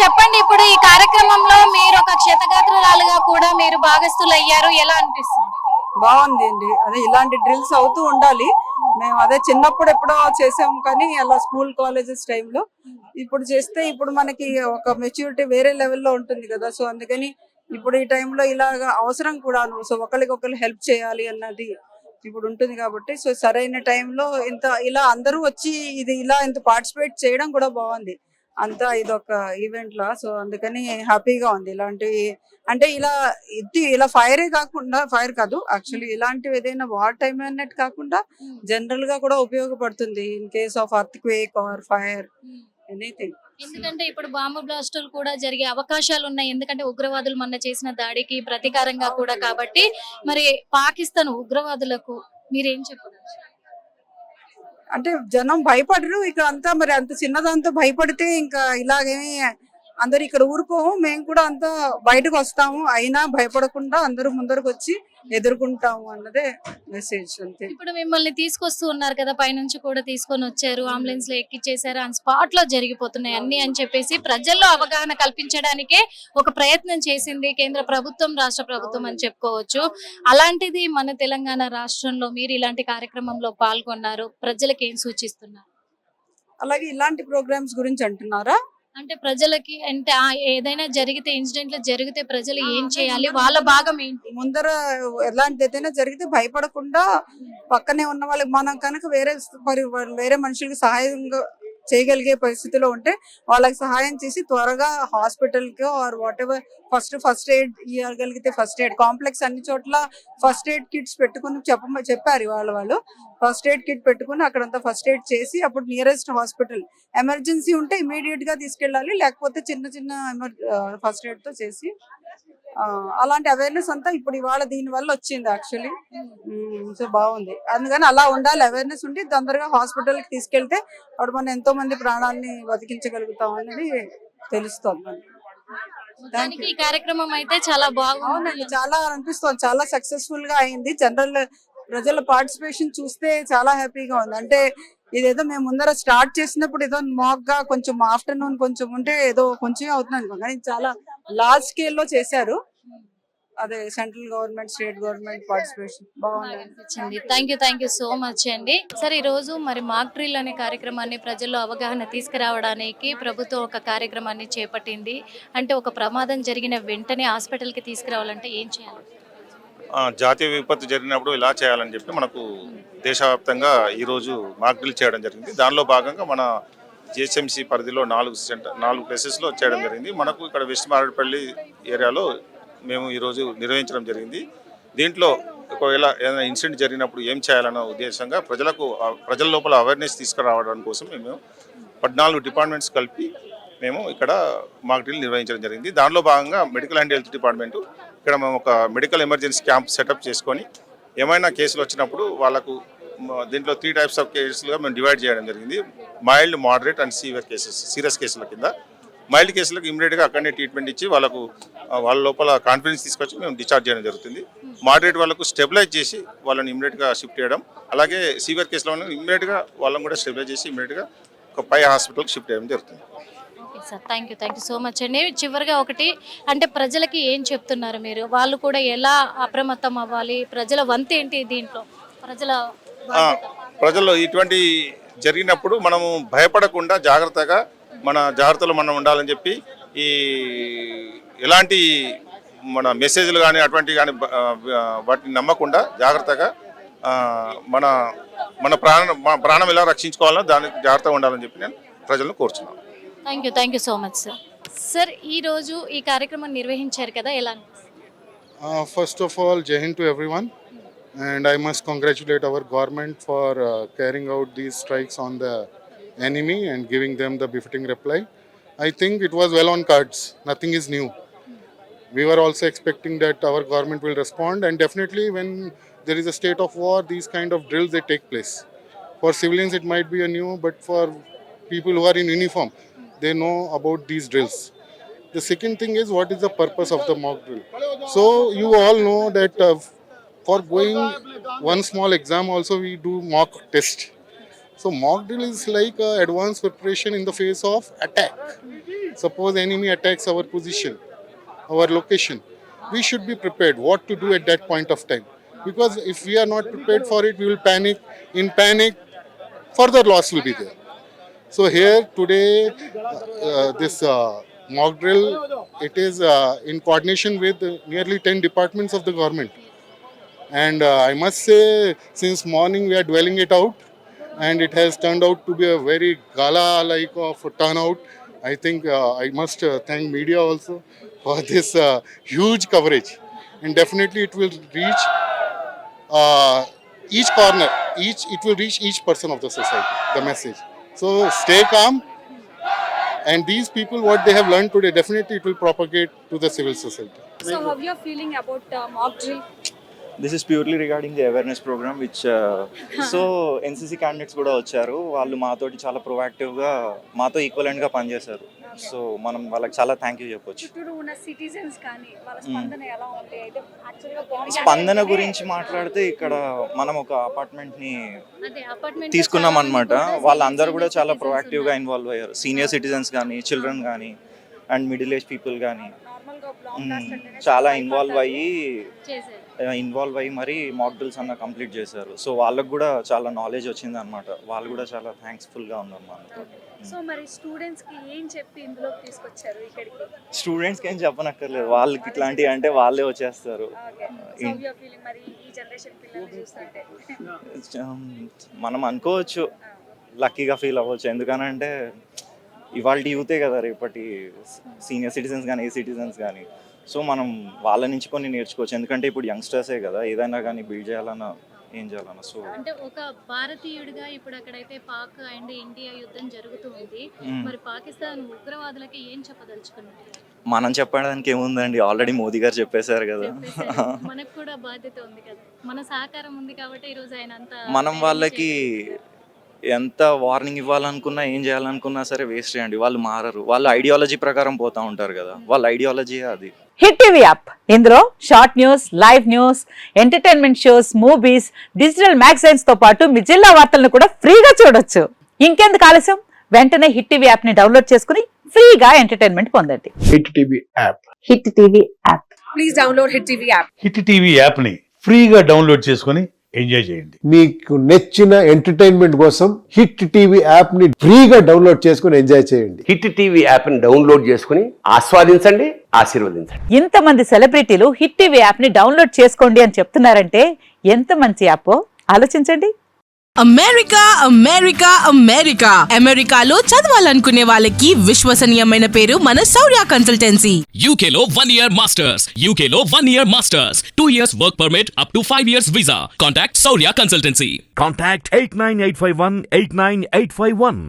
చెప్పండి, ఇప్పుడు ఈ కార్యక్రమంలో మీరు ఒక క్షతగాత్రురాలుగా కూడా మీరు భాగస్థులు అయ్యారు, ఎలా అనిపిస్తుంది? బాగుంది అండి. అదే ఇలాంటి డ్రిల్స్ అవుతూ ఉండాలి. మేము అదే చిన్నప్పుడు ఎప్పుడో చేసాం కానీ అలా స్కూల్ కాలేజెస్ టైంలో. ఇప్పుడు చేస్తే ఇప్పుడు మనకి ఒక మెచ్యూరిటీ వేరే లెవెల్లో ఉంటుంది కదా. సో అందుకని ఇప్పుడు ఈ టైంలో ఇలాగా అవసరం కూడాను. సో ఒకరికొకరు హెల్ప్ చేయాలి అన్నది ఇప్పుడు ఉంటుంది కాబట్టి సో సరైన టైంలో ఇంత ఇలా అందరూ వచ్చి ఇది ఇలా ఇంత పార్టిసిపేట్ చేయడం కూడా బాగుంది. అంతా ఇదొక ఈవెంట్ లా. సో అందుకని హ్యాపీగా ఉంది. ఇలాంటివి అంటే ఇలా ఫైరే కాకుండా, ఫైర్ కాదు యాక్చువల్లీ, ఇలాంటివి ఏదైనా వార్ టైం అన్నట్టు కాకుండా జనరల్ గా కూడా ఉపయోగపడుతుంది in case of earthquake or fire anything. ఎందుకంటే ఇప్పుడు బాంబు బ్లాస్టులు కూడా జరిగే అవకాశాలు ఉన్నాయి, ఎందుకంటే ఉగ్రవాదులు మొన్న చేసిన దాడికి ప్రతీకారంగా కూడా. కాబట్టి మరి పాకిస్తాన్ ఉగ్రవాదులకు మీరేం చెప్పారు? అంటే జనం భయపడరు ఇక్కడ అంతా. మరి అంత చిన్నదాంతో భయపడితే ఇంకా ఇలాగేమి అందరు ఇక్కడ ఊరుకోము. మేము కూడా అంతా బయటకు వస్తాము, అయినా భయపడకుండా అందరూ ముందరకు వచ్చి ఎదుర్కొంటాము అన్నదే మెసేజ్ అంతే. ఇప్పుడు మిమ్మల్ని తీసుకొస్తూ ఉన్నారు కదా, పైనుంచి కూడా తీసుకొని వచ్చారు, అంబులెన్స్ లో ఎక్కిచ్చేసారు, ఆన్ స్పాట్ లో జరిగిపోతున్నాయి అన్ని అని చెప్పేసి ప్రజల్లో అవగాహన కల్పించడానికే ఒక ప్రయత్నం చేసింది కేంద్ర ప్రభుత్వం, రాష్ట్ర ప్రభుత్వం అని చెప్పుకోవచ్చు. అలాంటిది మన తెలంగాణ రాష్ట్రంలో మీరు ఇలాంటి కార్యక్రమంలో పాల్గొన్నారు, ప్రజలకు ఏం సూచిస్తున్నారు? అలాగే ఇలాంటి ప్రోగ్రామ్స్ గురించి అంటున్నారా? అంటే ప్రజలకి అంటే ఏదైనా జరిగితే, ఇన్సిడెంట్లు జరిగితే ప్రజలు ఏం చేయాలి, వాళ్ళ భాగం ఏంటి? ముందర ఎలాంటి ఏదైనా జరిగితే భయపడకుండా పక్కనే ఉన్న వాళ్ళకి మనం కనుక వేరే మనుషులకి సహాయంగా చేయగలిగే పరిస్థితిలో ఉంటే వాళ్ళకి సహాయం చేసి త్వరగా హాస్పిటల్ కి or whatever first aid ఇవ్వగలిగితే, ఫస్ట్ ఎయిడ్ కాంప్లెక్స్ అన్ని చోట్ల ఫస్ట్ ఎయిడ్ కిట్స్ పెట్టుకుని చెప్పారు వాళ్ళు ఫస్ట్ ఎయిడ్ కిట్ పెట్టుకుని అక్కడంతా ఫస్ట్ ఎయిడ్ చేసి అప్పుడు నియరెస్ట్ హాస్పిటల్ ఎమర్జెన్సీ ఉంటే ఇమీడియట్ గా తీసుకెళ్ళాలి, లేకపోతే చిన్న ఫస్ట్ ఎయిడ్ తో చేసి అలాంటి అవేర్నెస్ అంతా ఇప్పుడు ఇవాళ దీని వల్ల వచ్చింది యాక్చువల్లీ. సో బాగుంది. అందుకని అలా ఉండాలి, అవేర్నెస్ ఉండి తొందరగా హాస్పిటల్ కి తీసుకెళ్తే అప్పుడు మనం ఎంతో మంది ప్రాణాలని బతికించగలుగుతాం అనేది తెలుస్తుంది. ఈ కార్యక్రమం అయితే చాలా బాగుందండి, చాలా అనిపిస్తుంది, చాలా సక్సెస్ఫుల్ గా అయింది. జనరల్ ప్రజల పార్టిసిపేషన్ చూస్తే చాలా హ్యాపీగా ఉంది. అంటే ఇదేదో మేము ముందర స్టార్ట్ చేసినప్పుడు ఏదో మాక్ గా కొంచెం ఆఫ్టర్నూన్ కొంచెం ఉంటే ఏదో కొంచెం అవుతుంది అనుకో, కానీ చాలా లార్జ్ స్కేల్ లో చేశారు. అదే central government, state government participation బాగుంది. థ్యాంక్ యూ సో మచ్ అండి. సార్, ఈ రోజు మరి మాక్ డ్రిల్ అనే కార్యక్రమాన్ని ప్రజల్లో అవగాహన తీసుకురావడానికి ప్రభుత్వం ఒక కార్యక్రమాన్ని చేపట్టింది. అంటే ఒక ప్రమాదం జరిగిన వెంటనే హాస్పిటల్ కి తీసుకురావాలంటే ఏం చేయాలి? జాతీయ విపత్తు జరిగినప్పుడు ఇలా చేయాలని చెప్పి మనకు దేశవ్యాప్తంగా ఈరోజు మాక్ డ్రిల్ చేయడం జరిగింది. దానిలో భాగంగా మన జిహెచ్ఎంసీ పరిధిలో 4 ప్లేసెస్లో చేయడం జరిగింది. మనకు ఇక్కడ వెస్ట్ మారేడుపల్లి ఏరియాలో మేము ఈరోజు నిర్వహించడం జరిగింది. దీంట్లో ఒకవేళ ఏదైనా ఇన్సిడెంట్ జరిగినప్పుడు ఏం చేయాలన్న ఉద్దేశంగా ప్రజల లోపల అవేర్నెస్ తీసుకురావడం కోసం మేము 14 డిపార్ట్మెంట్స్ కలిపి మేము ఇక్కడ మాక్ డ్రిల్ నిర్వహించడం జరిగింది. దానిలో భాగంగా మెడికల్ అండ్ హెల్త్ డిపార్ట్మెంటు ఇక్కడ మేము ఒక మెడికల్ ఎమర్జెన్సీ క్యాంప్ సెటప్ చేసుకొని ఏమైనా కేసులు వచ్చినప్పుడు వాళ్ళకు దీంట్లో 3 టైప్స్ ఆఫ్ కేసులుగా మేము డివైడ్ చేయడం జరిగింది. Mild, moderate and severe cases, serious కేసుల కింద. మైల్డ్ కేసులకు ఇమీడియట్గా అక్కడనే ట్రీట్మెంట్ ఇచ్చి వాళ్ళ లోపల కాన్ఫిడెన్స్ తీసుకొచ్చి మేము డిశ్చార్జ్ చేయడం జరుగుతుంది. మోడరేట్ వాళ్ళకు స్టెబిలైజ్ చేసి వాళ్ళని ఇమీడియట్గా షిఫ్ట్ చేయడం, అలాగే సీవియర్ కేసులో ఇమీడియట్గా వాళ్ళని కూడా స్టెబిలైజ్ చేసి ఇమీడియట్గా ఒక పై హాస్పిటల్కి షిఫ్ట్ చేయడం జరుగుతుంది. Sir, thank you so much అండి. చివరిగా ఒకటి, అంటే ప్రజలకి ఏం చెప్తున్నారు మీరు? వాళ్ళు కూడా ఎలా అప్రమత్తం అవ్వాలి? ప్రజల వంతు ఏంటి దీంట్లో? ప్రజల్లో ఇటువంటి జరిగినప్పుడు మనము భయపడకుండా మన జాగ్రత్తలు మనం ఉండాలని చెప్పి ఎలాంటి మన మెసేజ్లు కానీ అటువంటి కానీ వాటిని నమ్మకుండా జాగ్రత్తగా మన ప్రాణం ఎలా రక్షించుకోవాలో దానికి జాగ్రత్తగా ఉండాలని చెప్పి నేను ప్రజలను కోరుచున్నాను. Thank you so much sir. Sir, ఈ రోజు ఈ కార్యక్రమం నిర్వహించారు కదా, ఎలా అనిపిస్తుంది? First of all, Jai Hind to everyone, and I must congratulate our government for carrying out these strikes on the enemy and giving them the befitting reply. I think it was well on cards. Nothing is new. We were also expecting that our government will respond, and definitely when there is a state of war, these kind of drills they take place. For civilians it might be a new, but for people who are in uniform, they know about these drills. The second thing is, what is the purpose of the mock drill? So you all know that for going one small exam also we do mock test. So mock drill is like advanced preparation in the face of attack. Suppose enemy attacks our position, our location, we should be prepared what to do at that point of time. Because if we are not prepared for it, we will panic. In panic, further loss will be there. So here today, this mock drill, it is in coordination with nearly 10 departments of the government. And I must say, since morning we are dwelling it out, and it has turned out to be a very gala-like of turnout. I think I must thank media also for this huge coverage. And definitely it will reach each corner, it will reach each person of the society, the message. So stay calm, and these people, what they have learned today, definitely it will propagate to the civil society. So how you are feeling about mock drill? This is purely regarding the awareness programme which so NCC candidates కూడా వచ్చారు. వాళ్ళు మాతోటి చాలా ప్రొయాక్టివ్గా మాతో ఈక్వలెంట్గా పనిచేశారు. So మనం వాళ్ళకి చాలా థ్యాంక్ యూ చెప్పొచ్చు. చుట్టూ ఉన్న సిటిజన్స్ కానీ వాళ్ళ స్పందన ఎలా ఉంది? అయితే యాక్చువల్గా స్పందన గురించి మాట్లాడితే ఇక్కడ మనం ఒక అపార్ట్మెంట్ని అదే అపార్ట్మెంట్ తీసుకున్నాం అనమాట. వాళ్ళందరూ కూడా చాలా ప్రొయాక్టివ్గా ఇన్వాల్వ్ అయ్యారు. సీనియర్ సిటిజన్స్ కానీ, చిల్డ్రన్ కానీ, అండ్ మిడిల్ ఏజ్ పీపుల్ కానీ నార్మల్గా బ్లాక్ కాస్ట్ అంటేనే చాలా ఇన్వాల్వ్ చేశారు. అయ్యి మరి మాక్ డ్రిల్స్ అన్న కంప్లీట్ చేశారు. సో వాళ్ళకు కూడా చాలా నాలెడ్జ్ వచ్చింది అనమాట. వాళ్ళు కూడా చాలా థ్యాంక్స్ఫుల్గా ఉన్నారు మనకు. సో మరి స్టూడెంట్స్ కి ఏం చెప్పి ఇందులోకి తీసుకొచ్చారు ఇక్కడికి? స్టూడెంట్స్కి ఏం చెప్పనక్కర్లేదు, వాళ్ళకి ఇట్లాంటివి అంటే వాళ్ళే వచ్చేస్తారు. సో యు ఆర్ ఫీలింగ్ మరి ఈ జనరేషన్ పిల్లల్ని చూస్తుంటే మనం అనుకోవచ్చు, లక్కీగా ఫీల్ అవ్వచ్చు. ఎందుకనంటే ఇవాళ యూతే కదా రేపటి సీనియర్ సిటిజన్స్ కానీ, ఏ సిటిజన్స్ కానీ. సో మనం వాళ్ళ నుంచి కొన్ని నేర్చుకోవచ్చు. ఎందుకంటే ఇప్పుడు యంగ్స్టర్సే కదా, ఏదైనా కానీ బిల్డ్ చేయాలన్నా ఏం చేయాలన్నా. సో అంటే ఒక భారతీయుడిగా ఇప్పుడు అక్కడైతే పాక్ అండ్ ఇండియా యుద్ధం జరుగుతూ ఉంది. మరి పాకిస్తాన్ ఉగ్రవాదులకి ఏం చెప్పదలుచుకున్నారు? మనం చెప్పడానికి ఏముందండి, ఆల్రెడీ మోదీ గారు చెప్పేశారు కదా. మనకు కూడా బాధ్యత ఉంది కదా, మన సహకారం ఉంది కాబట్టి ఈ రోజు ఆయన అంతా మనం వాళ్ళకి ఎంత వార్నింగ్ ఇవ్వాలనుకున్నా, ఏం చేయాలనుకున్నా సరే వేస్ట్ చేయండి. వాళ్ళు మారరు, వాళ్ళ ఐడియాలజీ ప్రకారం పోతా ఉంటారు కదా. వాళ్ళ ఐడియాలజీ అది. హిట్ టీవీ యాప్, ఇందులో short news, live news, entertainment shows, movies, digital magazines తో పాటు మీ జిల్లా వార్తలను కూడా ఫ్రీగా చూడొచ్చు. ఇంకెందుకు ఆలస్యం, వెంటనే హిట్ టీవీ యాప్ ని డౌన్లోడ్ చేసుకుని ఫ్రీగా ఎంటర్టైన్మెంట్ పొందండి. Hit TV app. Hit TV app. Please download hit TV app. Hit TV app ని ఫ్రీగా డౌన్లోడ్ చేసుకొని ఎంజాయ్ చేయండి. మీకు నచ్చిన ఎంటర్టైన్మెంట్ కోసం హిట్ టీవీ యాప్ ని ఫ్రీగా డౌన్లోడ్ చేసుకుని ఎంజాయ్ చేయండి. హిట్ టీవీ యాప్ ని డౌన్లోడ్ చేసుకుని ఆస్వాదించండి, ఆశీర్వదించండి. ఇంతమంది సెలబ్రిటీలు హిట్ టీవీ యాప్ ని డౌన్లోడ్ చేసుకోండి అని చెప్తున్నారంటే ఎంత మంచి యాప్ ఆలోచించండి. అమెరికా అమెరికా అమెరికా అమెరికాలో చదవాలనుకునే వాళ్ళకి విశ్వసనీయమైన పేరు మన శౌర్య కన్సల్టెన్సీ. UK లో 1 year masters, UK లో 1 year masters, 2 years work permit up to 5 years visa. Contact Saurya Consultancy. Contact 89851 89851.